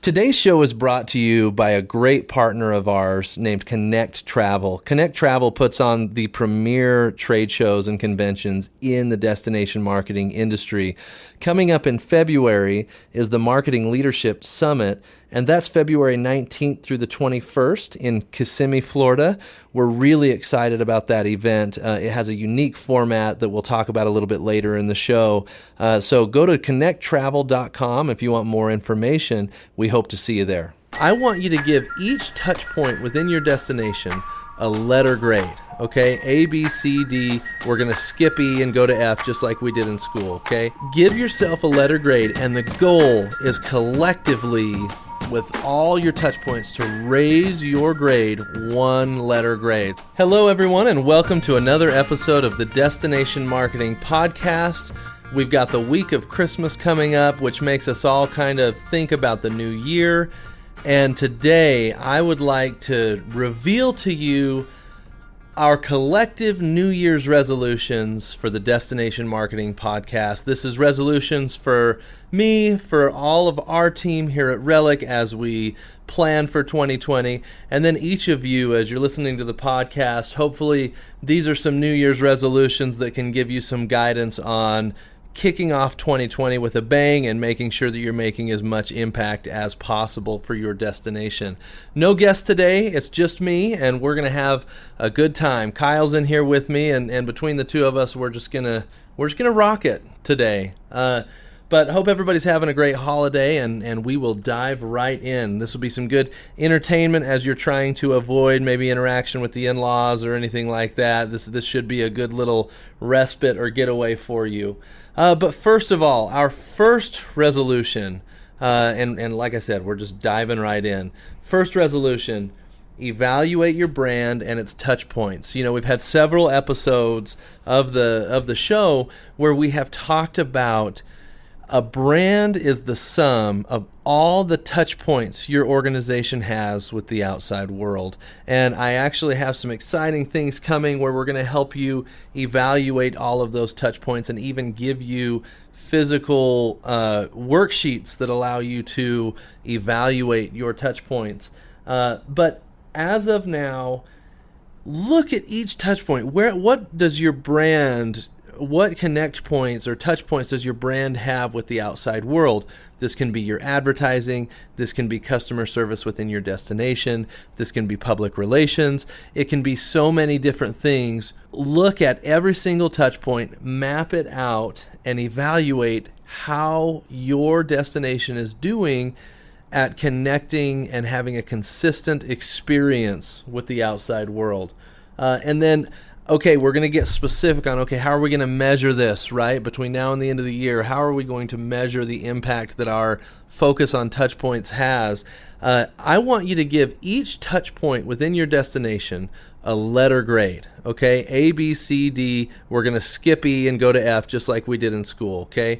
Today's show is brought to you by a great partner of ours named Connect Travel. Connect Travel puts on the premier trade shows and conventions in the destination marketing industry. Coming up in February is the Marketing Leadership Summit, and that's February 19th through the 21st in Kissimmee, Florida. We're really excited about that event. It has a unique format that we'll talk about a little bit later in the show. So go to connecttravel.com if you want more information. We hope to see you there. I want you to give each touch point within your destination a letter grade, okay? A, B, C, D. We're going to skip E and go to F just like we did in school, okay? Give yourself a letter grade, and the goal is collectively, with all your touch points, to raise your grade one letter grade. Hello, everyone, and welcome to another episode of the Destination Marketing Podcast. We've got the week of Christmas coming up, which makes us all kind of think about the new year. And today, I would like to reveal to you our collective New Year's resolutions for the Destination Marketing Podcast. This is resolutions for me, for all of our team here at Relic as we plan for 2020. And then each of you, as you're listening to the podcast, hopefully these are some New Year's resolutions that can give you some guidance on kicking off 2020 with a bang and making sure that you're making as much impact as possible for your destination. No guest today, it's just me, and we're going to have a good time. Kyle's in here with me, and between the two of us, we're just gonna rock it today. But hope everybody's having a great holiday, and we will dive right in. This will be some good entertainment as you're trying to avoid maybe interaction with the in-laws or anything like that. This should be a good little respite or getaway for you. But first of all, our first resolution, and like I said, we're just diving right in. First resolution: evaluate your brand and its touch points. You know, we've had several episodes of the show where we have talked about a brand is the sum of all the touch points your organization has with the outside world. And I actually have some exciting things coming where we're going to help you evaluate all of those touch points and even give you physical worksheets that allow you to evaluate your touch points. But as of now, look at each touch point. What does your brand, what connect points or touch points does your brand have with the outside world? This can be your advertising. This can be customer service within your destination. This can be public relations. It can be so many different things. Look at every single touch point, map it out, and evaluate how your destination is doing at connecting and having a consistent experience with the outside world. And then, okay, we're going to get specific on, okay, how are we going to measure this, right? Between now and the end of the year, how are we going to measure the impact that our focus on touch points has? I want you to give each touch point within your destination a letter grade, okay? A, B, C, D. We're going to skip E and go to F just like we did in school, okay?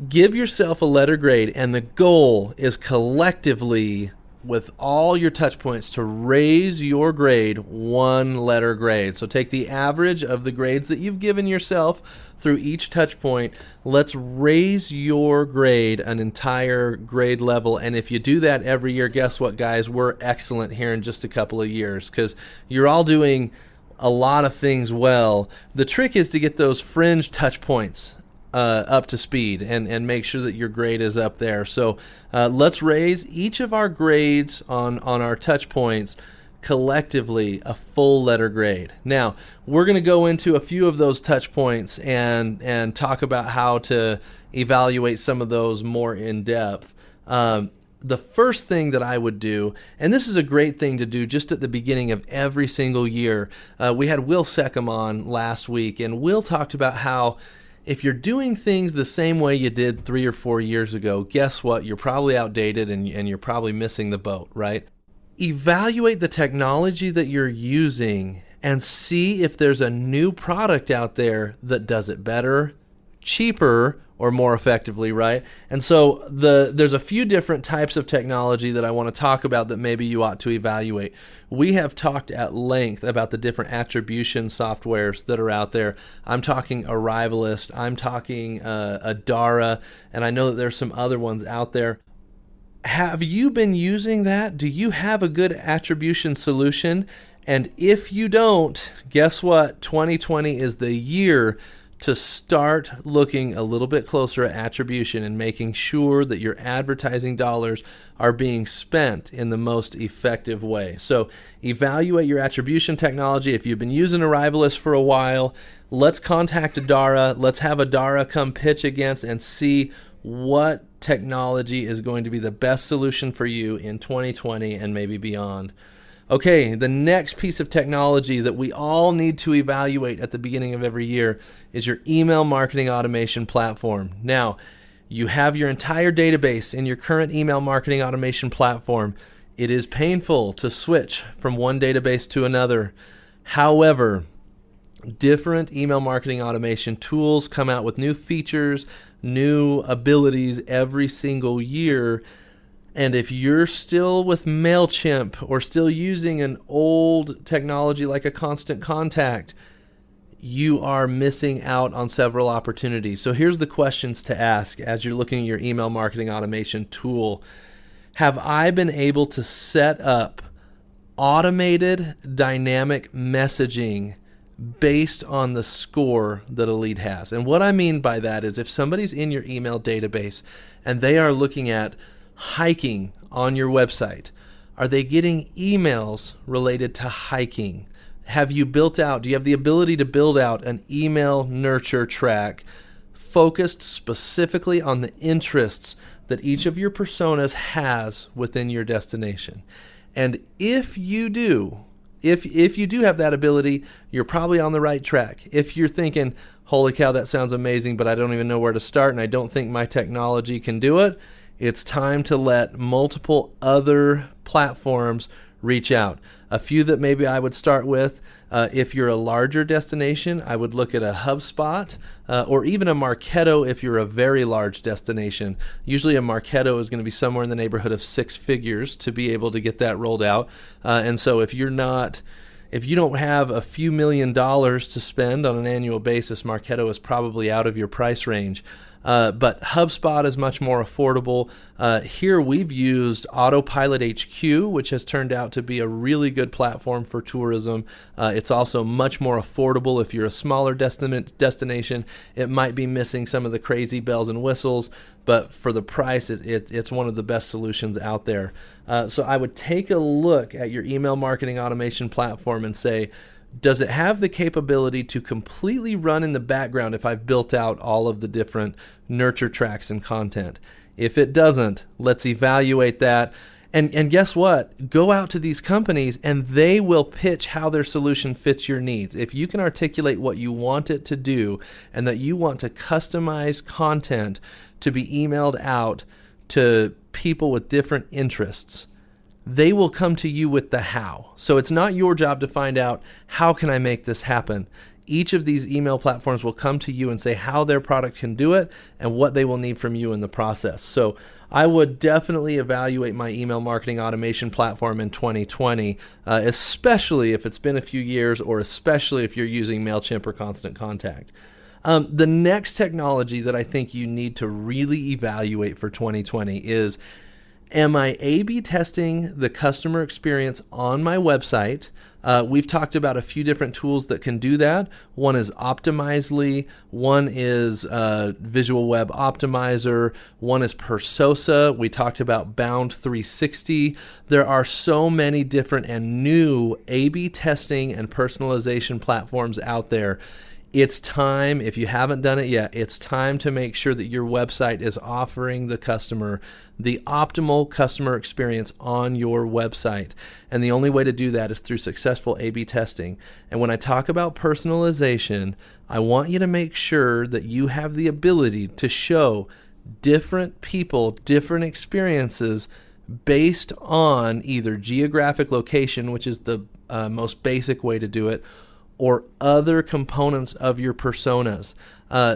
Give yourself a letter grade, and the goal is collectively, with all your touch points, to raise your grade one letter grade. So take the average of the grades that you've given yourself through each touch point. Let's raise your grade an entire grade level. And if you do that every year, guess what, guys? We're excellent here in just a couple of years because you're all doing a lot of things well. The trick is to get those fringe touch points up to speed and make sure that your grade is up there. So let's raise each of our grades on our touch points collectively a full letter grade. Now, we're going to go into a few of those touch points and talk about how to evaluate some of those more in depth. The first thing that I would do, and this is a great thing to do just at the beginning of every single year, we had Will Seckham on last week, and Will talked about how if you're doing things the same way you did 3 or 4 years ago, guess what? You're probably outdated and you're probably missing the boat, right? Evaluate the technology that you're using and see if there's a new product out there that does it better, cheaper, or more effectively, right? And so there's a few different types of technology that I want to talk about that maybe you ought to evaluate. We have talked at length about the different attribution softwares that are out there. I'm talking Arrivalist, I'm talking Adara, and I know that there's some other ones out there. Have you been using that? Do you have a good attribution solution? And if you don't, guess what? 2020 is the year to start looking a little bit closer at attribution and making sure that your advertising dollars are being spent in the most effective way. So evaluate your attribution technology. If you've been using Arrivalist for a while, let's contact Adara. Let's have Adara come pitch against and see what technology is going to be the best solution for you in 2020 and maybe beyond. Okay, the next piece of technology that we all need to evaluate at the beginning of every year is your email marketing automation platform. Now, you have your entire database in your current email marketing automation platform. It is painful to switch from one database to another. However, different email marketing automation tools come out with new features, new abilities every single year. And if you're still with MailChimp or still using an old technology like a Constant Contact, you are missing out on several opportunities. So here's the questions to ask as you're looking at your email marketing automation tool. Have I been able to set up automated dynamic messaging based on the score that a lead has? And what I mean by that is if somebody's in your email database and they are looking at hiking on your website, are they getting emails related to hiking? Have you built out, do you have the ability to build out an email nurture track focused specifically on the interests that each of your personas has within your destination? And if you do, if you do have that ability, you're probably on the right track. If you're thinking, holy cow, that sounds amazing, but I don't even know where to start and I don't think my technology can do it, it's time to let multiple other platforms reach out. A few that maybe I would start with, if you're a larger destination, I would look at a HubSpot or even a Marketo if you're a very large destination. Usually a Marketo is going to be somewhere in the neighborhood of 6 figures to be able to get that rolled out. And so if you don't have a few $1 million to spend on an annual basis, Marketo is probably out of your price range. But HubSpot is much more affordable. Here we've used Autopilot HQ, which has turned out to be a really good platform for tourism. It's also much more affordable if you're a smaller destination. It might be missing some of the crazy bells and whistles, but for the price, it's one of the best solutions out there. So I would take a look at your email marketing automation platform and say, does it have the capability to completely run in the background if I've built out all of the different nurture tracks and content? If it doesn't, let's evaluate that. And guess what? Go out to these companies and they will pitch how their solution fits your needs. If you can articulate what you want it to do and that you want to customize content to be emailed out to people with different interests, they will come to you with the how. So it's not your job to find out, how can I make this happen? Each of these email platforms will come to you and say how their product can do it and what they will need from you in the process. So I would definitely evaluate my email marketing automation platform in 2020, especially if it's been a few years or especially if you're using MailChimp or Constant Contact. The next technology that I think you need to really evaluate for 2020 is, am I A/B testing the customer experience on my website? We've talked about a few different tools that can do that. One is Optimizely, one is Visual Web Optimizer, one is Persosa. We talked about Bound 360. There are so many different and new A/B testing and personalization platforms out there. It's time, if you haven't done it yet, it's time to make sure that your website is offering the customer the optimal customer experience on your website. And the only way to do that is through successful A/B testing. And when I talk about personalization, I want you to make sure that you have the ability to show different people, different experiences based on either geographic location, which is the most basic way to do it, or other components of your personas.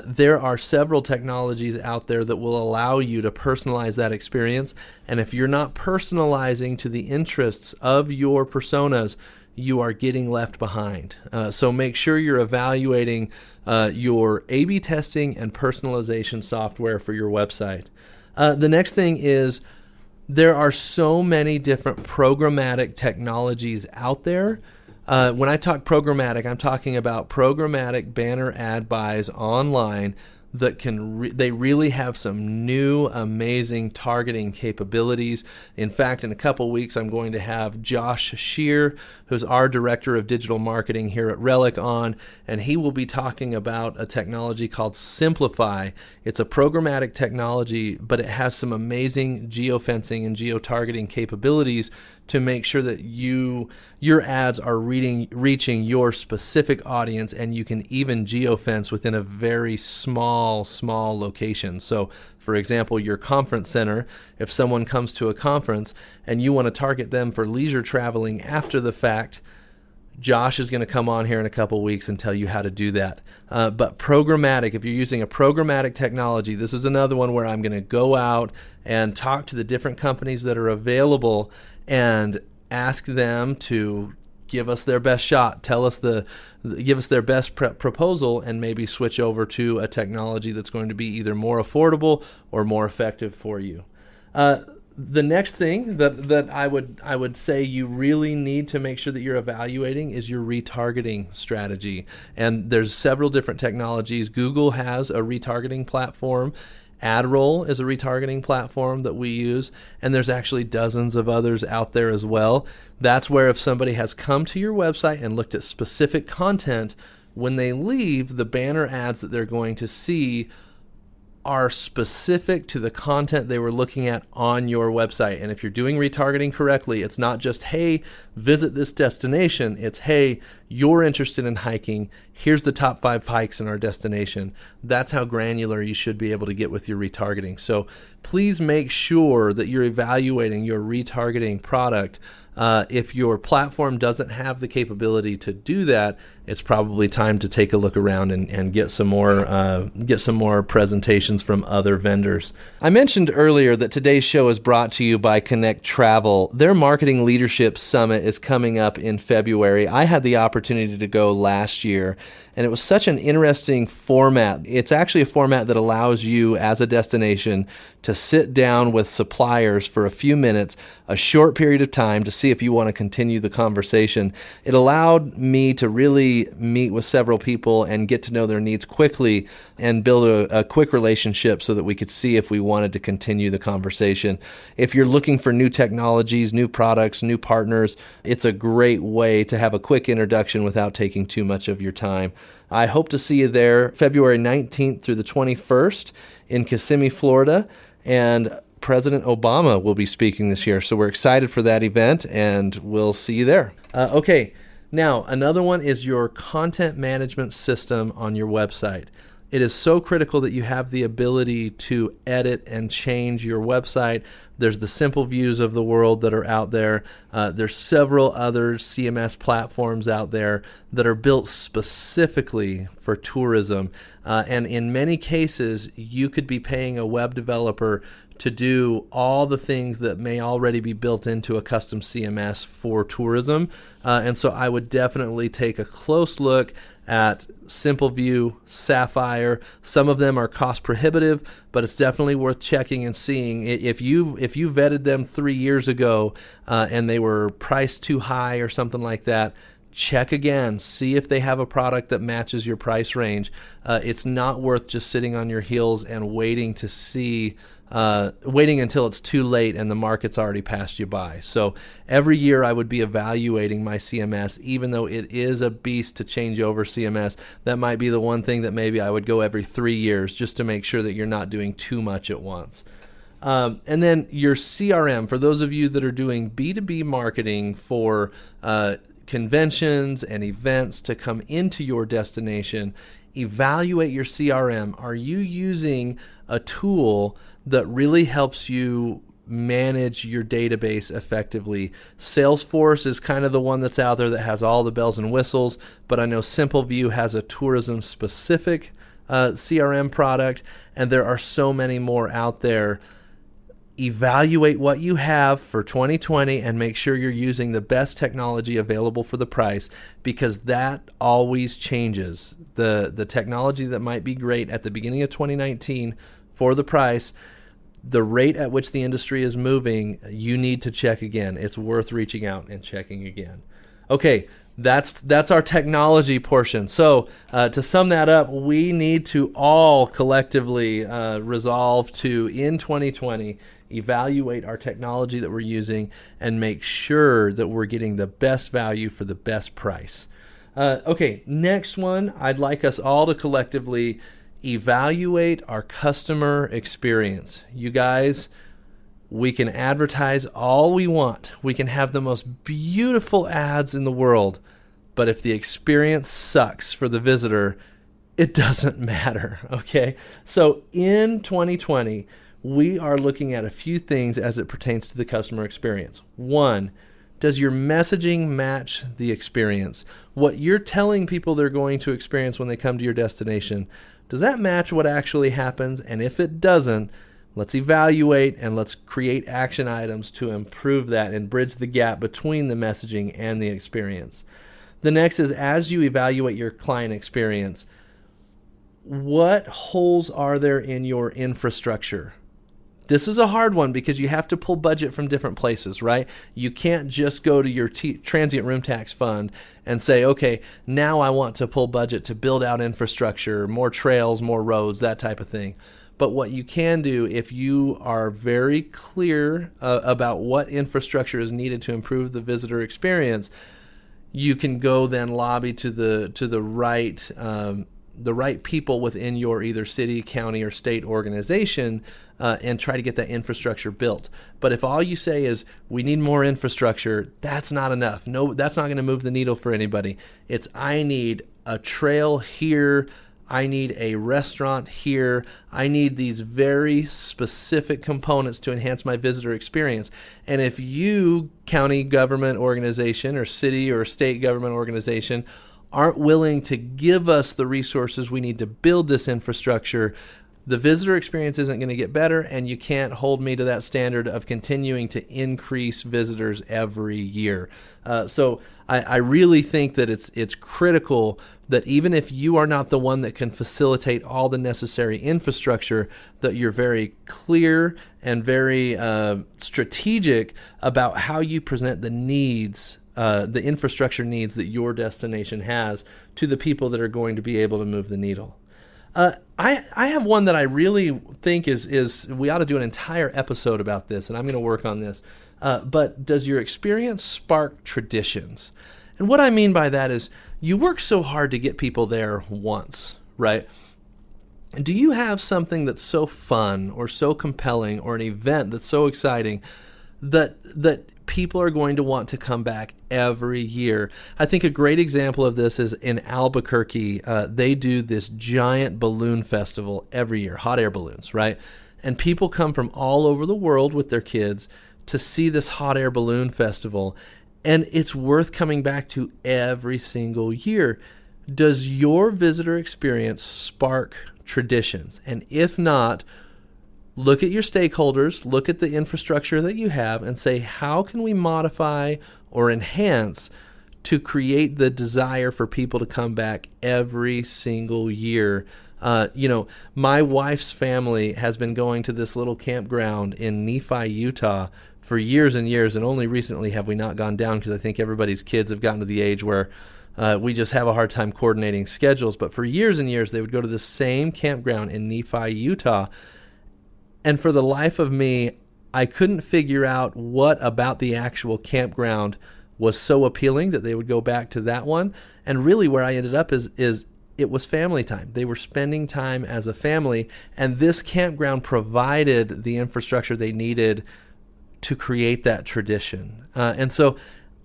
There are several technologies out there that will allow you to personalize that experience. And if you're not personalizing to the interests of your personas, you are getting left behind. So make sure you're evaluating your A/B testing and personalization software for your website. The next thing is, There are so many different programmatic technologies out there. When I talk programmatic, I'm talking about programmatic banner ad buys online that they really have some new amazing targeting capabilities. In fact, in a couple weeks, I'm going to have Josh Shear, who's our director of digital marketing here at Relic, on, and he will be talking about a technology called Simplify. It's a programmatic technology, but it has some amazing geofencing and geotargeting capabilities to make sure that your ads are reaching your specific audience, and you can even geofence within a very small location. So, for example, your conference center, if someone comes to a conference and you want to target them for leisure traveling after the fact, Josh is going to come on here in a couple weeks and tell you how to do that. But programmatic, if you're using a programmatic technology, this is another one where I'm going to go out and talk to the different companies that are available and ask them to give us their best shot, give us their best proposal, and maybe switch over to a technology that's going to be either more affordable or more effective for you. The next thing that I would say you really need to make sure that you're evaluating is your retargeting strategy. And there's several different technologies. Google has a retargeting platform. AdRoll is a retargeting platform that we use, and there's actually dozens of others out there as well. That's where if somebody has come to your website and looked at specific content, when they leave, the banner ads that they're going to see are specific to the content they were looking at on your website. And if you're doing retargeting correctly, it's not just, hey, visit this destination. It's, hey, you're interested in hiking. Here's the top 5 hikes in our destination. That's how granular you should be able to get with your retargeting. So please make sure that you're evaluating your retargeting product. If your platform doesn't have the capability to do that, it's probably time to take a look around and get some more presentations from other vendors. I mentioned earlier that today's show is brought to you by Connect Travel. Their Marketing Leadership Summit is coming up in February. I had the opportunity to go last year, and it was such an interesting format. It's actually a format that allows you as a destination to sit down with suppliers for a few minutes, a short period of time, to see if you want to continue the conversation. It allowed me to really meet with several people and get to know their needs quickly and build a quick relationship so that we could see if we wanted to continue the conversation. If you're looking for new technologies, new products, new partners, it's a great way to have a quick introduction without taking too much of your time. I hope to see you there February 19th through the 21st in Kissimmee, Florida, and President Obama will be speaking this year. So we're excited for that event, and we'll see you there. Okay. Now, another one is your content management system on your website. It is so critical that you have the ability to edit and change your website. There's the Simple Views of the world that are out there. There's several other CMS platforms out there that are built specifically for tourism. And in many cases, you could be paying a web developer to do all the things that may already be built into a custom CMS for tourism. And so I would definitely take a close look at SimpleView, Sapphire. Some of them are cost prohibitive, but it's definitely worth checking and seeing. If you vetted them 3 years ago and they were priced too high or something like that, check again. See if they have a product that matches your price range. It's not worth just sitting on your heels and waiting until it's too late and the market's already passed you by. So every year I would be evaluating my CMS, even though it is a beast to change over CMS. That might be the one thing that maybe I would go every 3 years just to make sure that you're not doing too much at once. And then your CRM, for those of you that are doing B2B marketing for conventions and events to come into your destination, evaluate your CRM. Are you using a tool that really helps you manage your database effectively? Salesforce is kind of the one that's out there that has all the bells and whistles, but I know SimpleView has a tourism-specific CRM product, and there are so many more out there. Evaluate what you have for 2020 and make sure you're using the best technology available for the price, because that always changes. The technology that might be great at the beginning of 2019 for the price the rate at which the industry is moving, you need to check again. It's worth reaching out and checking again. Okay, that's our technology portion. So to sum that up, we need to all collectively resolve to, in 2020, evaluate our technology that we're using and make sure that we're getting the best value for the best price. Okay, next one, I'd like us all to collectively evaluate our customer experience. You guys, we can advertise all we want. We can have the most beautiful ads in the world, but if the experience sucks for the visitor, it doesn't matter, okay? So in 2020, we are looking at a few things as it pertains to the customer experience. One, does your messaging match the experience? What you're telling people they're going to experience when they come to your destination, does that match what actually happens? And if it doesn't, let's evaluate and let's create action items to improve that and bridge the gap between the messaging and the experience. The next is, as you evaluate your client experience, what holes are there in your infrastructure? This is a hard one because you have to pull budget from different places, right? You can't just go to your transient room tax fund and say, okay, now I want to pull budget to build out infrastructure, more trails, more roads, that type of thing. But what you can do, if you are very clear about what infrastructure is needed to improve the visitor experience, you can go then lobby to the right people within your either city, county, or state organization and try to get that infrastructure built. But if all you say is, we need more infrastructure, that's not enough. No, that's not going to move the needle for anybody. It's, I need a trail here, I need a restaurant here, I need these very specific components to enhance my visitor experience. And if you, county government organization or city or state government organization, aren't willing to give us the resources we need to build this infrastructure, the visitor experience isn't going to get better, and you can't hold me to that standard of continuing to increase visitors every year. So I really think that it's critical that even if you are not the one that can facilitate all the necessary infrastructure, that you're very clear and very strategic about how you present the needs, the infrastructure needs that your destination has to the people that are going to be able to move the needle. I have one that I really think is we ought to do an entire episode about this, and I'm going to work on this. But does your experience spark traditions? And what I mean by that is you work so hard to get people there once, right? Do you have something that's so fun or so compelling or an event that's so exciting that people are going to want to come back every year? I think a great example of this is in Albuquerque. They do this giant balloon festival every year, hot air balloons, right? And people come from all over the world with their kids to see this hot air balloon festival, and it's worth coming back to every single year. Does your visitor experience spark traditions? And if not, look at your stakeholders, look at the infrastructure that you have, and say, how can we modify or enhance to create the desire for people to come back every single year? My wife's family has been going to this little campground in Nephi, Utah for years and years, and only recently have we not gone down because I think everybody's kids have gotten to the age where we just have a hard time coordinating schedules. But for years and years, they would go to the same campground in Nephi, Utah. And for the life of me, I couldn't figure out what about the actual campground was so appealing that they would go back to that one. And really where I ended up is it was family time. They were spending time as a family, and this campground provided the infrastructure they needed to create that tradition. And so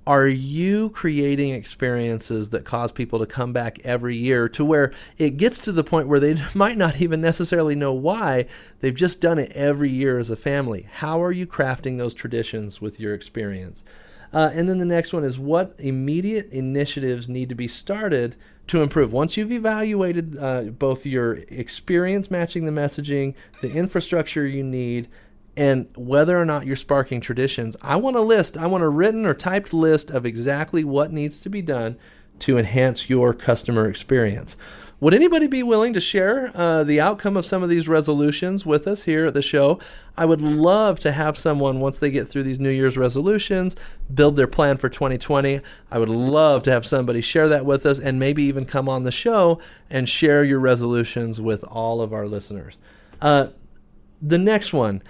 are you creating experiences that cause people to come back every year to where it gets to the point where they might not even necessarily know why? They've just done it every year as a family. How are you crafting those traditions with your experience? And then the next one is, what immediate initiatives need to be started to improve? Once you've evaluated both your experience matching the messaging, the infrastructure you need, and whether or not you're sparking traditions, I want a written or typed list of exactly what needs to be done to enhance your customer experience. Would anybody be willing to share the outcome of some of these resolutions with us here at the show? I would love to have someone, once they get through these New Year's resolutions, build their plan for 2020. I would love to have somebody share that with us and maybe even come on the show and share your resolutions with all of our listeners. The next one,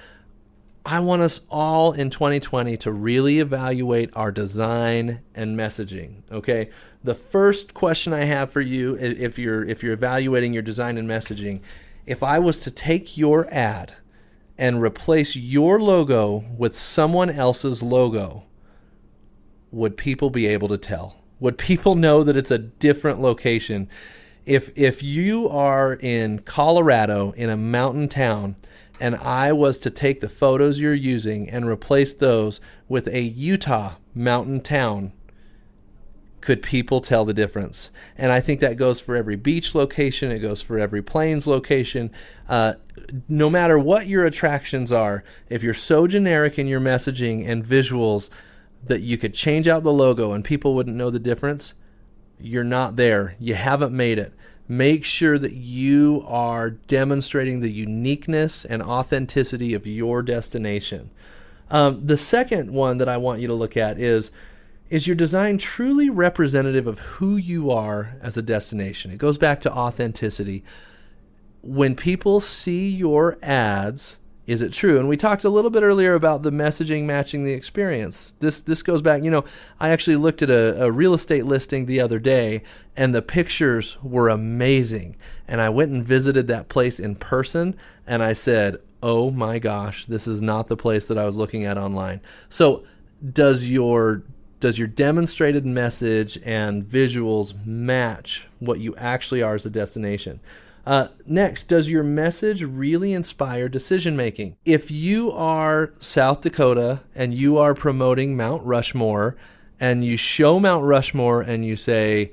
I want us all in 2020 to really evaluate our design and messaging, okay? The first question I have for you, if you're evaluating your design and messaging, if I was to take your ad and replace your logo with someone else's logo, would people be able to tell? Would people know that it's a different location? If you are in Colorado, in a mountain town, and I was to take the photos you're using and replace those with a Utah mountain town, could people tell the difference? And I think that goes for every beach location. It goes for every plains location. No matter what your attractions are, if you're so generic in your messaging and visuals that you could change out the logo and people wouldn't know the difference, you're not there. You haven't made it. Make sure that you are demonstrating the uniqueness and authenticity of your destination. The second one that I want you to look at is your design truly representative of who you are as a destination? It goes back to authenticity. When people see your ads, is it true? And we talked a little bit earlier about the messaging matching the experience. This goes back, I actually looked at a real estate listing the other day, and the pictures were amazing. And I went and visited that place in person, and I said, oh my gosh, this is not the place that I was looking at online. So does your demonstrated message and visuals match what you actually are as a destination? Next, does your message really inspire decision making? If you are South Dakota and you are promoting Mount Rushmore and you show Mount Rushmore and you say,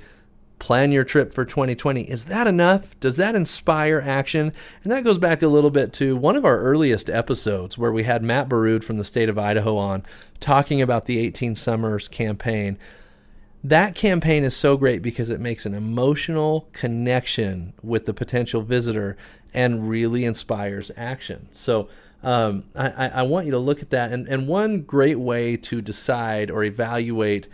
plan your trip for 2020, is that enough? Does that inspire action? And that goes back a little bit to one of our earliest episodes where we had Matt Baroud from the state of Idaho on talking about the 18 Summers campaign. That campaign is so great because it makes an emotional connection with the potential visitor and really inspires action. So I want you to look at that. And one great way to decide or evaluate,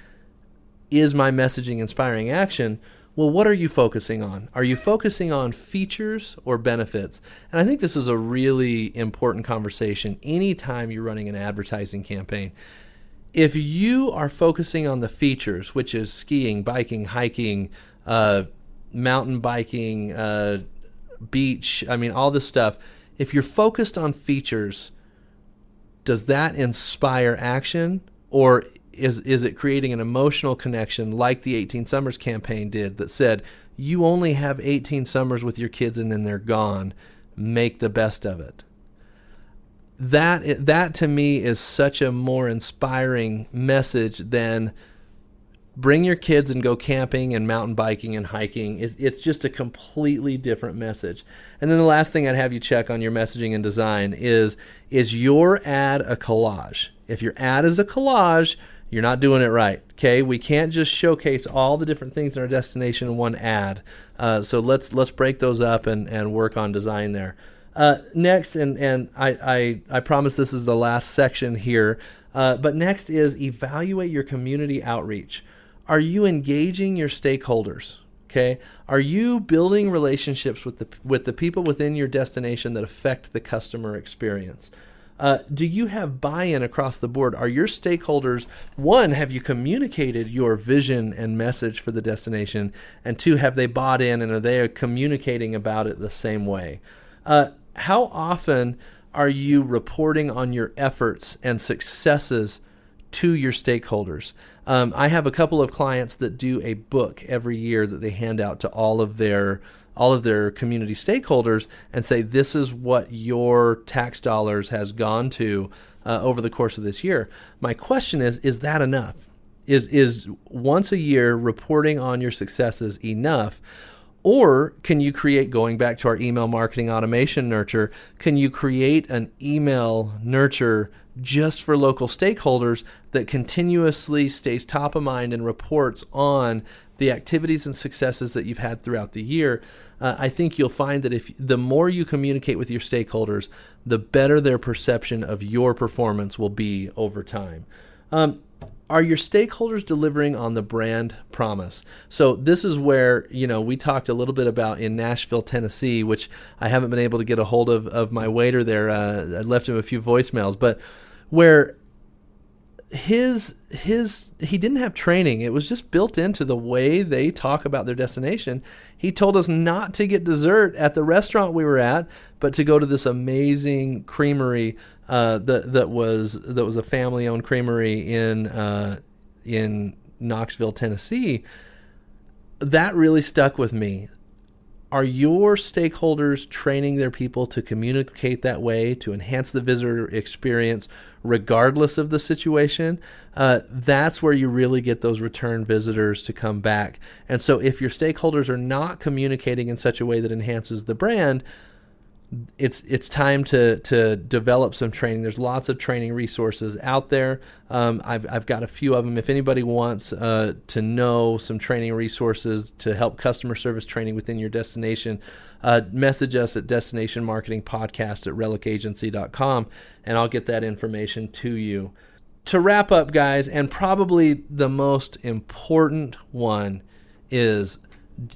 is my messaging inspiring action? Well, what are you focusing on? Are you focusing on features or benefits? And I think this is a really important conversation anytime you're running an advertising campaign. If you are focusing on the features, which is skiing, biking, hiking, mountain biking, beach, all this stuff, if you're focused on features, does that inspire action, or is it creating an emotional connection like the 18 Summers campaign did that said, you only have 18 summers with your kids and then they're gone, make the best of it? That to me is such a more inspiring message than bring your kids and go camping and mountain biking and hiking. It's just a completely different message. And then the last thing I'd have you check on your messaging and design is your ad a collage? If your ad is a collage, you're not doing it right, okay? We can't just showcase all the different things in our destination in one ad. So let's break those up and work on design there. Next, and I promise this is the last section here, but next is evaluate your community outreach. Are you engaging your stakeholders? Okay, are you building relationships with the people within your destination that affect the customer experience? Do you have buy-in across the board? Are your stakeholders, one, have you communicated your vision and message for the destination? And two, have they bought in and are they communicating about it the same way? How often are you reporting on your efforts and successes to your stakeholders? I have a couple of clients that do a book every year that they hand out to all of their community stakeholders and say, this is what your tax dollars has gone to over the course of this year. My question is that enough? Is once a year reporting on your successes enough? Or can you create, going back to our email marketing automation nurture, can you create an email nurture just for local stakeholders that continuously stays top of mind and reports on the activities and successes that you've had throughout the year. I think you'll find that if the more you communicate with your stakeholders, the better their perception of your performance will be over time. Are your stakeholders delivering on the brand promise? So this is where, we talked a little bit about in Nashville, Tennessee, which I haven't been able to get a hold of my waiter there. I left him a few voicemails, but where he didn't have training. It was just built into the way they talk about their destination. He told us not to get dessert at the restaurant we were at, but to go to this amazing creamery that was a family-owned creamery in Knoxville, Tennessee. That really stuck with me. Are your stakeholders training their people to communicate that way, to enhance the visitor experience, regardless of the situation? That's where you really get those return visitors to come back. And so if your stakeholders are not communicating in such a way that enhances the brand, it's time to develop some training. There's lots of training resources out there. I've got a few of them. If anybody wants to know some training resources to help customer service training within your destination, message us at destinationmarketingpodcast@relickagency.com, and I'll get that information to you. To wrap up, guys, and probably the most important one is,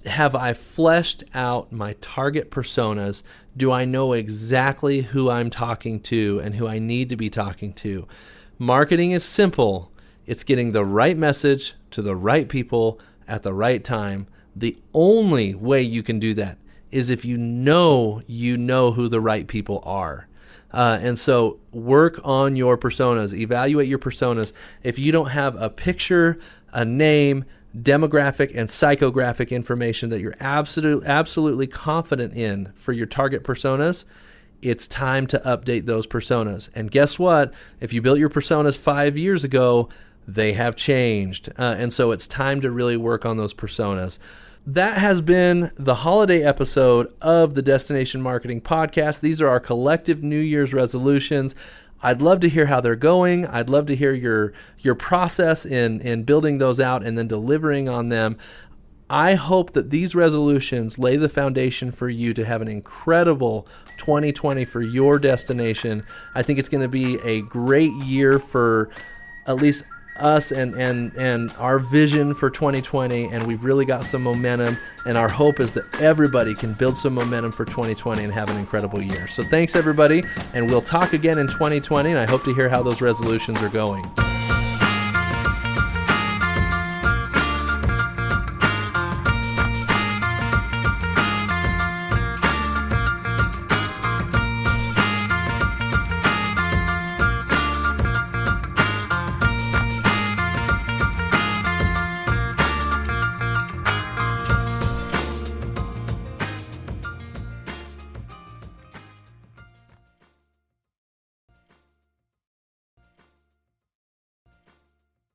have I fleshed out my target personas? Do I know exactly who I'm talking to and who I need to be talking to? Marketing is simple. It's getting the right message to the right people at the right time. The only way you can do that is if you know who the right people are. And so work on your personas, evaluate your personas. If you don't have a picture, a name, demographic and psychographic information that you're absolutely confident in for your target personas, it's time to update those personas. And guess what? If you built your personas 5 years ago, they have changed. And so it's time to really work on those personas. That has been the holiday episode of the Destination Marketing Podcast. These are our collective New Year's resolutions. I'd love to hear how they're going. I'd love to hear your process in building those out and then delivering on them. I hope that these resolutions lay the foundation for you to have an incredible 2020 for your destination. I think it's going to be a great year for at least us and our vision for 2020, and we've really got some momentum, and our hope is that everybody can build some momentum for 2020 and have an incredible year. So thanks everybody, and we'll talk again in 2020, and I hope to hear how those resolutions are going.